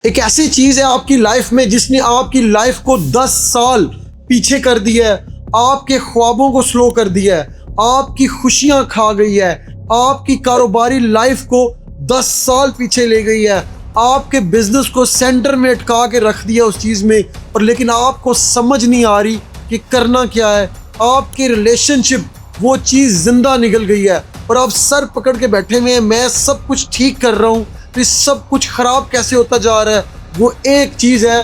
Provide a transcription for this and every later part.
ایک ایسی چیز ہے آپ کی لائف میں جس نے آپ کی لائف کو 10 سال پیچھے کر دیا ہے، آپ کے خوابوں کو سلو کر دیا ہے، آپ کی خوشیاں کھا گئی ہے، آپ کی کاروباری لائف کو 10 سال پیچھے لے گئی ہے، آپ کے بزنس کو سینٹر میں اٹکا کے رکھ دیا اس چیز میں، اور لیکن آپ کو سمجھ نہیں آ رہی کہ کرنا کیا ہے۔ آپ کی ریلیشن شپ وہ چیز زندہ نکل گئی ہے اور آپ سر پکڑ کے بیٹھے ہوئے ہیں، میں سب کچھ ٹھیک کر رہا ہوں، تو سب کچھ خراب کیسے ہوتا جا رہا ہے۔ وہ ایک چیز ہے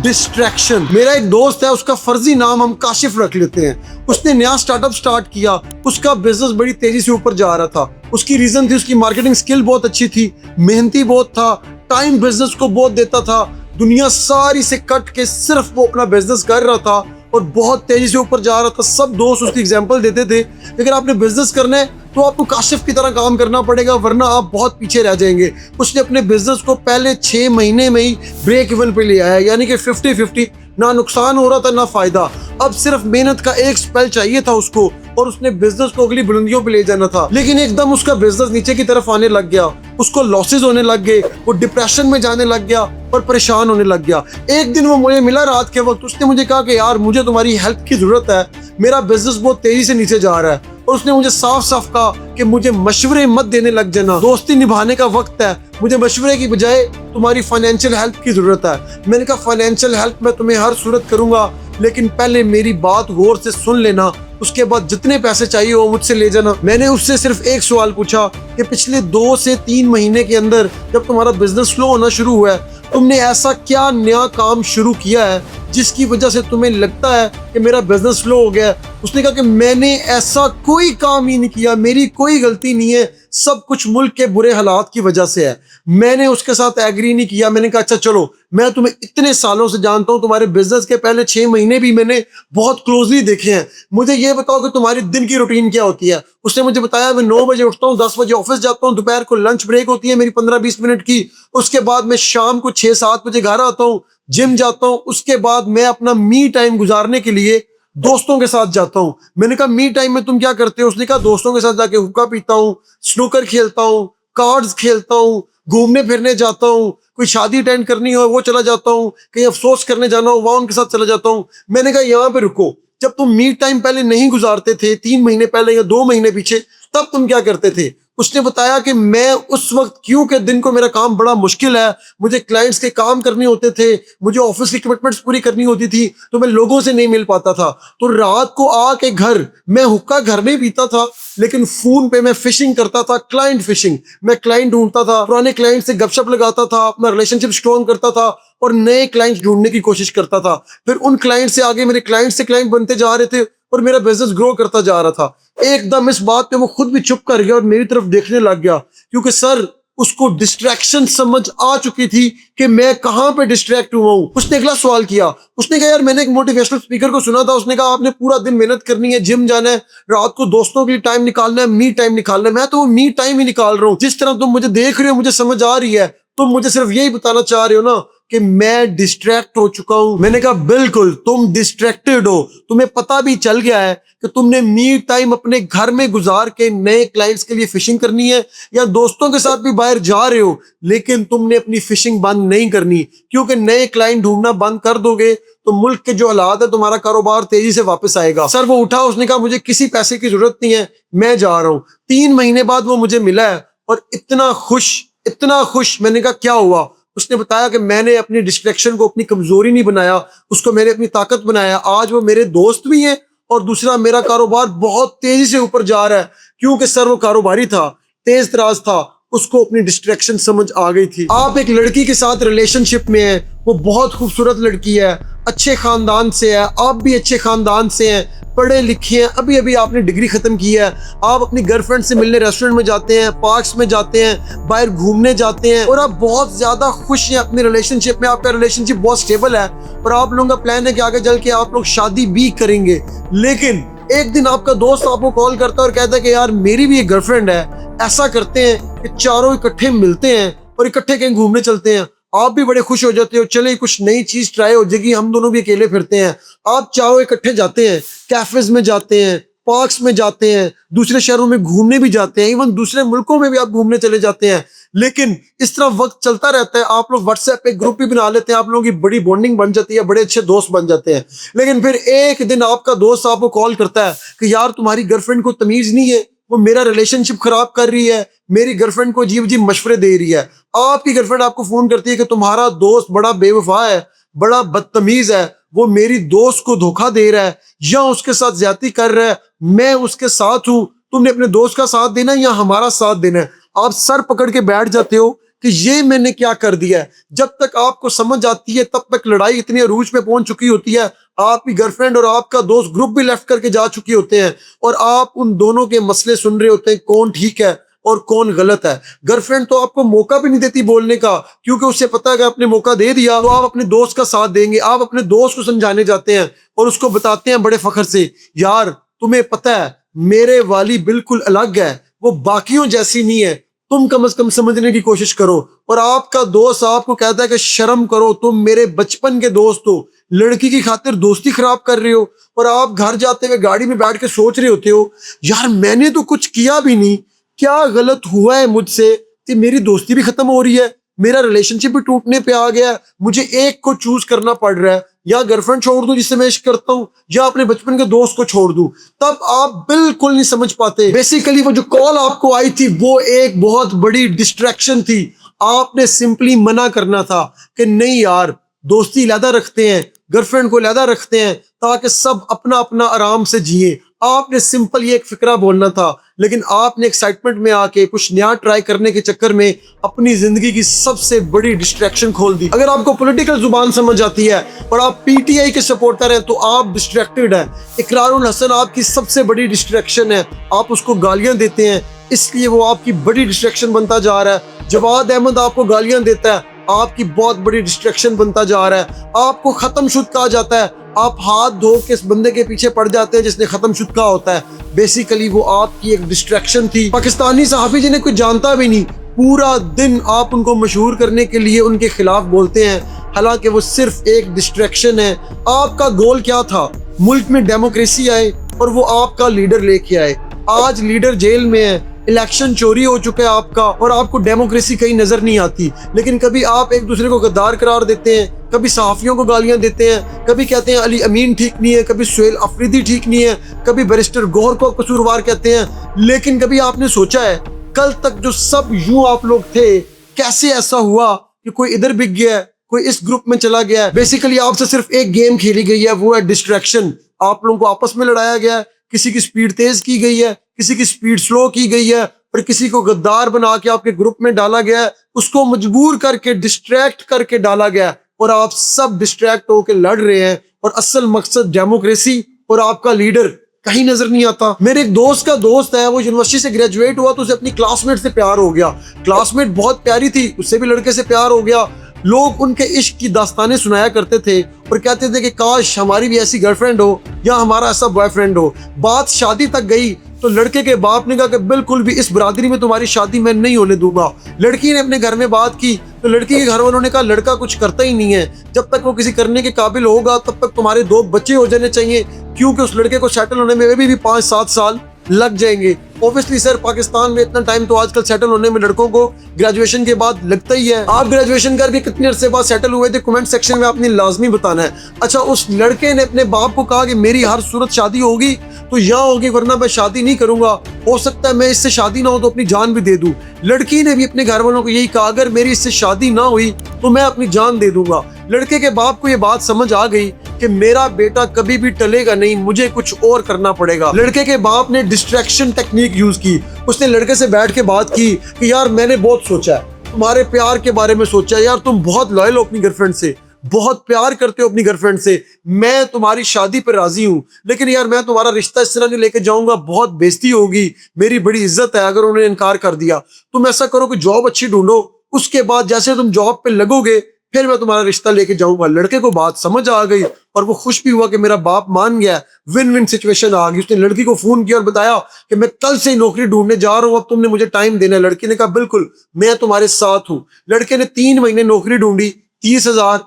ڈسٹریکشن۔ میرا ایک دوست ہے، اس کا فرضی نام ہم کاشف رکھ لیتے ہیں۔ اس نے نیا سٹارٹ اپ سٹارٹ کیا، اس کا بزنس بڑی تیزی سے اوپر جا رہا تھا۔ اس کی ریزن تھی اس کی مارکیٹنگ سکل بہت اچھی تھی، محنتی بہت تھا، ٹائم بزنس کو بہت دیتا تھا، دنیا ساری سے کٹ کے صرف وہ اپنا بزنس کر رہا تھا اور بہت تیزی سے اوپر جا رہا تھا۔ سب دوست اس کی ایگزامپل دیتے تھے، لیکن آپ نے بزنس کرنا ہے تو آپ کو کاشف کی طرح کام کرنا پڑے گا، ورنہ آپ بہت پیچھے رہ جائیں گے۔ اس نے اپنے بزنس کو پہلے 6 مہینے میں ہی بریک ایون پہ لے آیا، یعنی کہ 50-50، نہ نقصان ہو رہا تھا نہ فائدہ۔ اب صرف محنت کا ایک سپیل چاہیے تھا اس کو، اور اس نے بزنس کو اگلی بلندیوں پہ لے جانا تھا۔ لیکن ایک دم اس کا بزنس نیچے کی طرف آنے لگ گیا، اس کو لاسز ہونے لگ گئے، وہ ڈپریشن میں جانے لگ گیا اور پریشان ہونے لگ گیا۔ ایک دن وہ مجھے ملا رات کے وقت، اس نے مجھے کہا کہ یار مجھے تمہاری ہیلپ کی ضرورت ہے، میرا بزنس بہت تیزی سے نیچے جا رہا ہے۔ اور اس نے مجھے صاف صاف کہا کہ مجھے مشورے مت دینے لگ جانا، دوستی نبھانے کا وقت ہے، مجھے مشورے کی بجائے تمہاری فائنینشیل ہیلپ کی ضرورت ہے۔ میں نے کہا فائنینشیل ہیلپ میں تمہیں ہر صورت کروں گا، لیکن پہلے میری بات غور سے سن لینا، اس کے بعد جتنے پیسے چاہیے وہ مجھ سے لے جانا۔ میں نے اس سے صرف ایک سوال پوچھا کہ پچھلے 2 سے 3 مہینے کے اندر جب تمہارا بزنس سلو ہونا شروع ہوا ہے، تم نے ایسا کیا نیا کام شروع کیا ہے جس کی وجہ سے تمہیں لگتا ہے کہ میرا بزنس سلو ہو گیا ہے؟ اس نے کہا کہ میں نے ایسا کوئی کام ہی نہیں کیا، میری کوئی غلطی نہیں ہے، سب کچھ ملک کے برے حالات کی وجہ سے ہے۔ میں نے اس کے ساتھ ایگری نہیں کیا۔ میں نے کہا اچھا چلو، میں تمہیں اتنے سالوں سے جانتا ہوں، تمہارے بزنس کے پہلے 6 مہینے بھی میں نے بہت کلوزلی دیکھے ہیں، مجھے یہ بتاؤ کہ تمہاری دن کی روٹین کیا ہوتی ہے۔ اس نے مجھے بتایا میں 9 بجے اٹھتا ہوں، 10 بجے آفس جاتا ہوں، دوپہر کو لنچ بریک ہوتی ہے میری 15-20 منٹ کی، اس کے بعد میں شام کو 6-7 بجے گھر آتا ہوں، جم جاتا ہوں، اس کے بعد میں اپنا می ٹائم گزارنے کے لیے دوستوں کے ساتھ جاتا ہوں۔ میں نے کہا می ٹائم میں تم کیا کرتے ہو؟ اس نے کہا دوستوں کے ساتھ جا کے حقہ پیتا ہوں، سنوکر کھیلتا ہوں، کارڈز کھیلتا ہوں، گھومنے پھرنے جاتا ہوں، کوئی شادی اٹینڈ کرنی ہو وہ چلا جاتا ہوں، کہیں افسوس کرنے جانا ہو وہاں ان کے ساتھ چلا جاتا ہوں۔ میں نے کہا یہاں پہ رکو، جب تم می ٹائم پہلے نہیں گزارتے تھے 3 مہینے پہلے یا 2 مہینے پیچھے، تب تم کیا کرتے تھے؟ اس نے بتایا کہ میں اس وقت، کیونکہ دن کو میرا کام بڑا مشکل ہے، مجھے کلائنٹس کے کام کرنے ہوتے تھے، مجھے آفس کی کمٹمنٹس پوری کرنی ہوتی تھی، تو میں لوگوں سے نہیں مل پاتا تھا، تو رات کو آ کے گھر میں حقہ گھر میں پیتا تھا، لیکن فون پہ میں فشنگ کرتا تھا، کلائنٹ فشنگ، میں کلائنٹ ڈھونڈتا تھا، پرانے کلائنٹ سے گپ شپ لگاتا تھا، اپنا ریلیشن شپ اسٹرانگ کرتا تھا اور نئے کلائنٹس ڈھونڈنے کی کوشش کرتا تھا۔ پھر ان کلائنٹ سے آگے میرے کلائنٹ سے کلائنٹ بنتے جا رہے تھے اور میرا بزنس گرو کرتا جا رہا تھا۔ ایک دم اس بات پہ وہ خود بھی چپ کر گیا اور میری طرف دیکھنے لگ گیا، کیونکہ سر اس کو ڈسٹریکشن سمجھ آ چکی تھی کہ میں کہاں پہ ڈسٹریکٹ ہوا ہوں۔ اس نے اگلا سوال کیا، اس نے کہا یار میں نے ایک موٹیویشنل اسپیکر کو سنا تھا، اس نے کہا آپ نے پورا دن محنت کرنی ہے، جم جانا ہے، رات کو دوستوں کے لیے ٹائم نکالنا ہے، می ٹائم نکالنا ہے۔ میں تو وہ می ٹائم ہی نکال رہا ہوں، جس طرح تم مجھے دیکھ رہے ہو مجھے سمجھ آ رہی ہے، تم مجھے صرف یہی بتانا چاہ رہے ہو نا کہ میں ڈسٹریکٹ ہو چکا ہوں۔ میں نے کہا بالکل تم ڈسٹریکٹڈ ہو، تمہیں پتہ بھی چل گیا ہے کہ تم نے می ٹائم اپنے گھر میں گزار کے نئے کلائنٹس کے لیے فشنگ کرنی ہے، یا دوستوں کے ساتھ بھی باہر جا رہے ہو، لیکن تم نے اپنی فشنگ بند نہیں کرنی، کیونکہ نئے کلائنٹ ڈھونڈنا بند کر دو گے تو ملک کے جو حالات ہے تمہارا کاروبار تیزی سے واپس آئے گا۔ سر وہ اٹھا، اس نے کہا مجھے کسی پیسے کی ضرورت نہیں ہے، میں جا رہا ہوں۔ 3 مہینے بعد وہ مجھے ملا ہے اور اتنا خوش۔ میں نے کہا کیا ہوا؟ اس نے بتایا کہ میں نے اپنی ڈسٹریکشن کو اپنی کمزوری نہیں بنایا، اس کو میں نے اپنی طاقت بنایا۔ آج وہ میرے دوست بھی ہیں، اور دوسرا میرا کاروبار بہت تیزی سے اوپر جا رہا ہے، کیونکہ سر وہ کاروباری تھا، تیز تراز تھا، اس کو اپنی ڈسٹریکشن سمجھ آ گئی تھی۔ آپ ایک لڑکی کے ساتھ ریلیشن شپ میں ہیں، وہ بہت خوبصورت لڑکی ہے، اچھے خاندان سے ہے، آپ بھی اچھے خاندان سے ہیں، پڑھے لکھے ہیں، ابھی آپ نے ڈگری ختم کی ہے، آپ اپنی گرل فرینڈ سے ملنے ریسٹورنٹ میں جاتے ہیں، پارکس میں جاتے ہیں، باہر گھومنے جاتے ہیں، اور آپ بہت زیادہ خوش ہیں اپنی ریلیشن شپ میں، آپ کا ریلیشن شپ بہت سٹیبل ہے، اور آپ لوگوں کا پلان ہے کہ آگے چل کے آپ لوگ شادی بھی کریں گے۔ لیکن ایک دن آپ کا دوست آپ کو کال کرتا ہے اور کہتا ہے کہ یار میری بھی ایک گرل فرینڈ ہے، ایسا کرتے ہیں کہ چاروں اکٹھے ملتے ہیں اور اکٹھے کہیں گھومنے چلتے ہیں۔ آپ بھی بڑے خوش ہو جاتے ہو، چلیں کچھ نئی چیز ٹرائی ہو جائے گی، ہم دونوں بھی اکیلے پھرتے ہیں۔ آپ چاروں اکٹھے جاتے ہیں، کیفیز میں جاتے ہیں، پارکس میں جاتے ہیں, دوسرے شہروں میں گھومنے بھی جاتے ہیں, ایون دوسرے ملکوں میں بھی آپ گھومنے چلے جاتے ہیں. لیکن اس طرح وقت چلتا رہتا ہے, آپ لوگ واٹس ایپ پہ گروپ بھی بنا لیتے ہیں, آپ لوگوں کی بڑی بانڈنگ بن جاتی ہے, بڑے اچھے دوست بن جاتے ہیں. لیکن پھر ایک دن آپ کا دوست آپ کو کال کرتا ہے کہ یار تمہاری گرل فرینڈ کو تمیز نہیں ہے, وہ میرا ریلیشن شپ خراب کر رہی ہے, میری گرل فرینڈ کو عجیب عجیب مشورے دے رہی ہے. آپ کی گرل فرینڈ آپ کو فون کرتی ہے کہ تمہارا دوست بڑا بے وفا ہے, بڑا بدتمیز ہے, وہ میری دوست کو دھوکہ دے رہا ہے یا اس کے ساتھ زیادتی کر رہا ہے, میں اس کے ساتھ ہوں, تم نے اپنے دوست کا ساتھ دینا ہے یا ہمارا ساتھ دینا ہے. آپ سر پکڑ کے بیٹھ جاتے ہو کہ یہ میں نے کیا کر دیا ہے. جب تک آپ کو سمجھ آتی ہے تب تک لڑائی اتنی عروج پہ پہنچ چکی ہوتی ہے, آپ کی گرل فرینڈ اور آپ کا دوست گروپ بھی لیفٹ کر کے جا چکے ہوتے ہیں, اور آپ ان دونوں کے مسئلے سن رہے ہوتے ہیں کون ٹھیک ہے اور کون غلط ہے. گرل فرینڈ تو آپ کو موقع بھی نہیں دیتی بولنے کا, کیونکہ اسے پتا ہے کہ آپ نے موقع دے دیا تو آپ اپنے دوست کا ساتھ دیں گے. آپ اپنے دوست کو سمجھانے جاتے ہیں اور اس کو بتاتے ہیں بڑے فخر سے, یار تمہیں پتا ہے میرے والی بالکل الگ ہے, وہ باقیوں جیسی نہیں ہے, تم کم از کم سمجھنے کی کوشش کرو. اور آپ کا دوست آپ کو کہتا ہے کہ شرم کرو, تم میرے بچپن کے دوست ہو, لڑکی کی خاطر دوستی خراب کر رہے ہو. اور آپ گھر جاتے ہوئے گاڑی میں بیٹھ کے سوچ رہے ہوتے ہو یار میں نے تو کچھ کیا بھی نہیں, کیا غلط ہوا ہے مجھ سے کہ میری دوستی بھی ختم ہو رہی ہے, میرا ریلیشن شپ بھی ٹوٹنے پہ آ گیا ہے, مجھے ایک کو چوز کرنا پڑ رہا ہے, یا گرل فرینڈ چھوڑ دوں جس سے میں عشق کرتا ہوں, یا اپنے بچپن کے دوست کو چھوڑ دوں. تب آپ بالکل نہیں سمجھ پاتے. بیسیکلی وہ جو کال آپ کو آئی تھی وہ ایک بہت بڑی ڈسٹریکشن تھی. آپ نے سمپلی منع کرنا تھا کہ نہیں یار, دوستی علیحدہ رکھتے ہیں, گرل فرینڈ کو علیحدہ رکھتے ہیں تاکہ سب اپنا اپنا آرام سے جیے. آپ نے سمپل یہ ایک فکرہ بولنا تھا, لیکن آپ نے ایکسائٹمنٹ میں آ کے کچھ نیا ٹرائی کرنے کے چکر میں اپنی زندگی کی سب سے بڑی ڈسٹریکشن کھول دی. اگر آپ کو پولیٹیکل زبان سمجھ آتی ہے اور آپ پی ٹی آئی کے سپورٹر ہیں تو آپ ڈسٹریکٹڈ ہیں. اقرار الحسن آپ کی سب سے بڑی ڈسٹریکشن ہے, آپ اس کو گالیاں دیتے ہیں اس لیے وہ آپ کی بڑی ڈسٹریکشن بنتا جا رہا ہے. جواد احمد آپ کو گالیاں دیتا ہے, آپ کی بہت بڑی ڈسٹریکشن بنتا جا رہا ہے. آپ کو ختم شد کہا جاتا ہے, آپ ہاتھ دھو کے اس بندے کے پیچھے پڑ جاتے ہیں جس نے ختم شد کہا ہوتا ہے. بیسیکلی وہ آپ کی ایک ڈسٹریکشن تھی. پاکستانی صحافی جنہیں کوئی جانتا بھی نہیں, پورا دن آپ ان کو مشہور کرنے کے لیے ان کے خلاف بولتے ہیں, حالانکہ وہ صرف ایک ڈسٹریکشن ہے. آپ کا گول کیا تھا؟ ملک میں ڈیموکریسی آئے اور وہ آپ کا لیڈر لے کے آئے. آج لیڈر جیل میں ہے, الیکشن چوری ہو چکا ہے آپ کا, اور آپ کو ڈیموکریسی کہیں نظر نہیں آتی. لیکن کبھی آپ ایک دوسرے کو غدار قرار دیتے ہیں, کبھی صحافیوں کو گالیاں دیتے ہیں, کبھی کہتے ہیں علی امین ٹھیک نہیں ہے, کبھی سہیل افریدی ٹھیک نہیں ہے, کبھی بیرسٹر گوہر کو قصوروار کہتے ہیں. لیکن کبھی آپ نے سوچا ہے کل تک جو سب یوں آپ لوگ تھے کیسے ایسا ہوا کہ کوئی ادھر بک گیا ہے, کوئی اس گروپ میں چلا گیا ہے؟ بیسیکلی آپ سے صرف ایک گیم کھیلی گئی ہے, وہ ہے ڈسٹریکشن. آپ لوگوں کو آپس میں لڑایا گیا ہے, کسی کی سپیڈ تیز کی گئی ہے, کسی کی سپیڈ سلو کی گئی ہے, اور کسی کو غدار بنا کے آپ کے گروپ میں ڈالا گیا ہے, اس کو مجبور کر کے ڈسٹریکٹ کر کے ڈالا گیا ہے, اور آپ سب ڈسٹریکٹ ہو کے لڑ رہے ہیں, اور اصل مقصد ڈیموکریسی اور آپ کا لیڈر کہیں نظر نہیں آتا. میرے ایک دوست کا دوست ہے, وہ یونیورسٹی سے گریجویٹ ہوا تو اسے اپنی کلاس میٹ سے پیار ہو گیا. کلاس میٹ بہت پیاری تھی, اس سے بھی لڑکے سے پیار ہو گیا. لوگ ان کے عشق کی داستانیں سنایا کرتے تھے اور کہتے تھے کہ کاش ہماری بھی ایسی گرل فرینڈ ہو یا ہمارا ایسا بوائے فرینڈ ہو. بات شادی تک گئی تو لڑکے کے باپ نے کہا کہ بالکل بھی اس برادری میں تمہاری شادی میں نہیں ہونے دوں گا. لڑکی نے اپنے گھر میں بات کی تو لڑکی کے گھر والوں نے کہا لڑکا کچھ کرتا ہی نہیں ہے, جب تک وہ کسی کرنے کے قابل ہوگا تب تک تمہارے 2 بچے ہو جانے چاہیے, کیونکہ اس لڑکے کو سیٹل ہونے میں بھی 5-7 سال لگ جائیں گے. اوبیسلی سر پاکستان میں اتنا ٹائم تو آج کل سیٹل ہونے میں لڑکوں کو گریجویشن کے بعد لگتا ہی ہے. آپ گریجویشن کر کے کتنے عرصے بعد سیٹل ہوئے تھے کمنٹ سیکشن میں آپ نے لازمی بتانا ہے. اچھا اس لڑکے نے اپنے باپ کو کہا کہ میری ہر صورت شادی ہوگی تو یہاں ہوگی ورنہ میں شادی نہیں کروں گا, ہو سکتا ہے میں اس سے شادی نہ ہو تو اپنی جان بھی دے دوں. لڑکی نے بھی اپنے گھر والوں کو یہی کہا اگر میری اس سے شادی نہ ہوئی تو میں اپنی جان دے دوں گا. لڑکے کے باپ کو یہ بات سمجھ آ گئی کہ میرا بیٹا کبھی بھی ٹلے گا نہیں, مجھے کچھ اور کرنا پڑے گا. لڑکے کے باپ نے ڈسٹریکشن ٹیکنیک یوز کی. اس نے لڑکے سے بیٹھ کے بات کی کہ یار میں نے بہت سوچا ہے, تمہارے پیار کے بارے میں سوچا ہے, یار تم بہت لائل ہو اپنی گرل فرینڈ سے, بہت پیار کرتے ہو اپنی گرل فرینڈ سے, میں تمہاری شادی پہ راضی ہوں, لیکن یار میں تمہارا رشتہ اس طرح نہیں لے کے جاؤں گا, بہت بےزتی ہوگی, میری بڑی عزت ہے اگر انہوں نے انکار کر دیا. تم ایسا کرو کہ جاب اچھی ڈھونڈو, اس کے بعد جیسے تم جاب پہ لگو گے پھر میں تمہارا رشتہ لے کے جاؤں گا. لڑکے کو بات سمجھ آ گئی اور وہ خوش بھی ہوا کہ میرا باپ مان گیا, ون ون سچویشن آ گئی. اس نے لڑکی کو فون کیا اور بتایا کہ میں کل سے ہی نوکری ڈھونڈنے جا رہا ہوں, اب تم نے مجھے ٹائم دینا ہے. لڑکی نے کہا بالکل میں تمہارے ساتھ ہوں. لڑکے نے 3 مہینے نوکری ڈھونڈی, 30,000